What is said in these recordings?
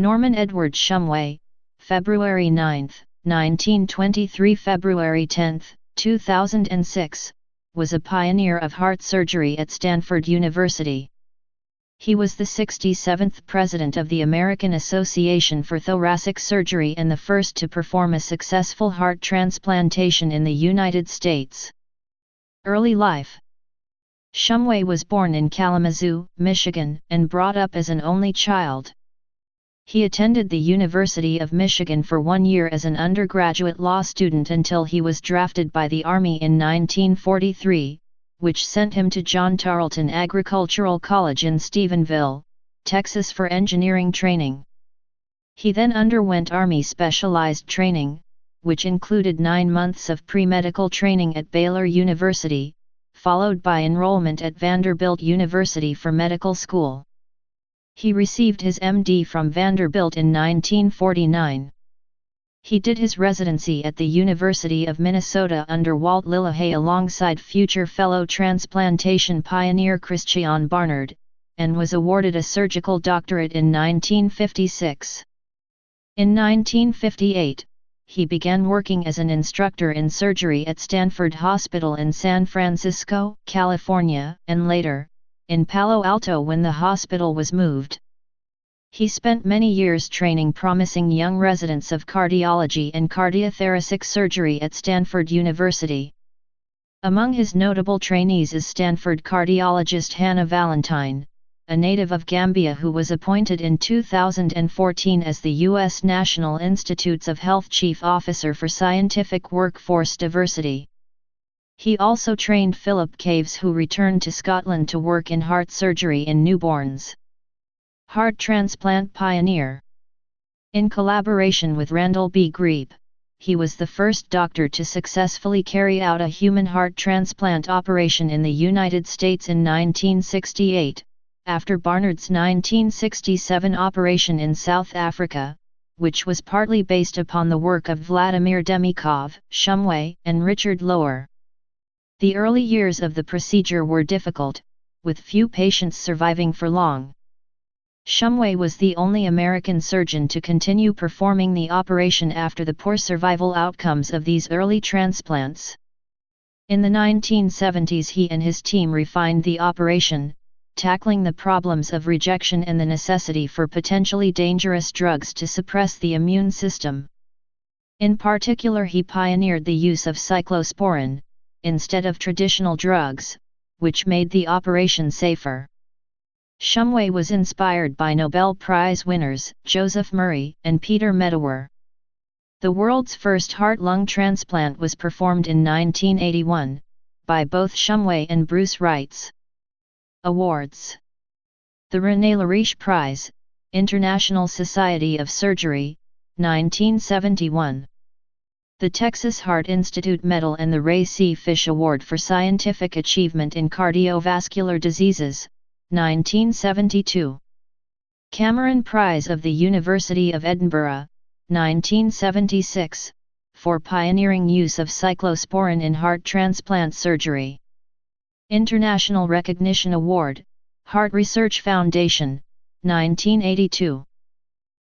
Norman Edward Shumway, February 9, 1923 – February 10, 2006, was a pioneer of heart surgery at Stanford University. He was the 67th president of the American Association for Thoracic Surgery and the first to perform a successful heart transplantation in the United States. Early life. Shumway was born in Kalamazoo, Michigan, and brought up as an only child. He attended the University of Michigan for 1 year as an undergraduate law student until he was drafted by the Army in 1943, which sent him to John Tarleton Agricultural College in Stephenville, Texas for engineering training. He then underwent Army specialized training, which included 9 months of pre-medical training at Baylor University, followed by enrollment at Vanderbilt University for medical school. He received his MD from Vanderbilt in 1949. He did his residency at the University of Minnesota under Walt Lillehei alongside future fellow transplantation pioneer Christiaan Barnard, and was awarded a surgical doctorate in 1956. In 1958, he began working as an instructor in surgery at Stanford Hospital in San Francisco, California, and later, in Palo Alto when the hospital was moved. He spent many years training promising young residents of cardiology and cardiothoracic surgery at Stanford University. Among his notable trainees is Stanford cardiologist Hannah Valentine, a native of Gambia who was appointed in 2014 as the U.S. National Institutes of Health Chief Officer for Scientific Workforce Diversity. He also trained Philip Caves, who returned to Scotland to work in heart surgery in newborns. Heart transplant pioneer. In collaboration with Randall B. Greep, he was the first doctor to successfully carry out a human heart transplant operation in the United States in 1968, after Barnard's 1967 operation in South Africa, which was partly based upon the work of Vladimir Demikov, Shumway, and Richard Lower. The early years of the procedure were difficult, with few patients surviving for long. Shumway was the only American surgeon to continue performing the operation after the poor survival outcomes of these early transplants. In the 1970s, he and his team refined the operation, tackling the problems of rejection and the necessity for potentially dangerous drugs to suppress the immune system. In particular, he pioneered the use of cyclosporin, instead of traditional drugs, which made the operation safer. Shumway was inspired by Nobel Prize winners Joseph Murray and Peter Medawar. The world's first heart-lung transplant was performed in 1981, by both Shumway and Bruce Wrights. Awards. The René Lariche Prize, International Society of Surgery, 1971. The Texas Heart Institute Medal and the Ray C. Fish Award for Scientific Achievement in Cardiovascular Diseases, 1972. Cameron Prize of the University of Edinburgh, 1976, for pioneering use of cyclosporin in heart transplant surgery. International Recognition Award, Heart Research Foundation, 1982.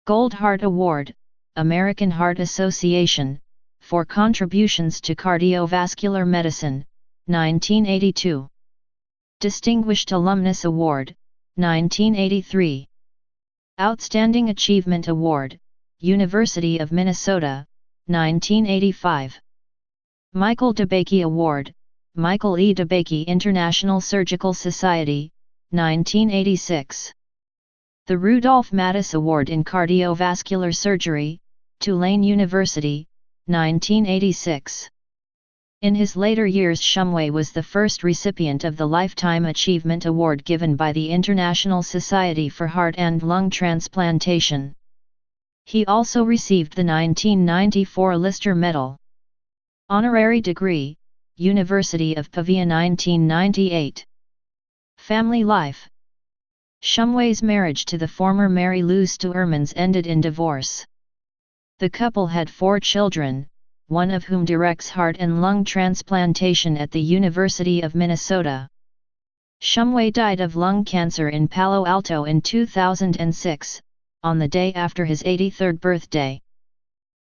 Gold Heart Award, American Heart Association, for contributions to cardiovascular medicine, 1982. Distinguished Alumnus Award, 1983. Outstanding Achievement Award, University of Minnesota, 1985. Michael DeBakey Award, Michael E. DeBakey International Surgical Society, 1986. The Rudolph Mattis Award in Cardiovascular Surgery, Tulane University, 1986. In his later years, Shumway was the first recipient of the Lifetime Achievement Award given by the International Society for Heart and Lung Transplantation. He also received the 1994 Lister Medal. Honorary degree, University of Pavia 1998. Family life. Shumway's marriage to the former Mary Lou Stuermans ended in divorce. The couple had 4 children, one of whom directs heart and lung transplantation at the University of Minnesota. Shumway died of lung cancer in Palo Alto in 2006, on the day after his 83rd birthday.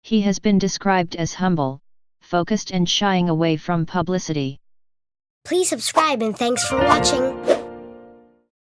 He has been described as humble, focused and shying away from publicity. Please subscribe and thanks for watching.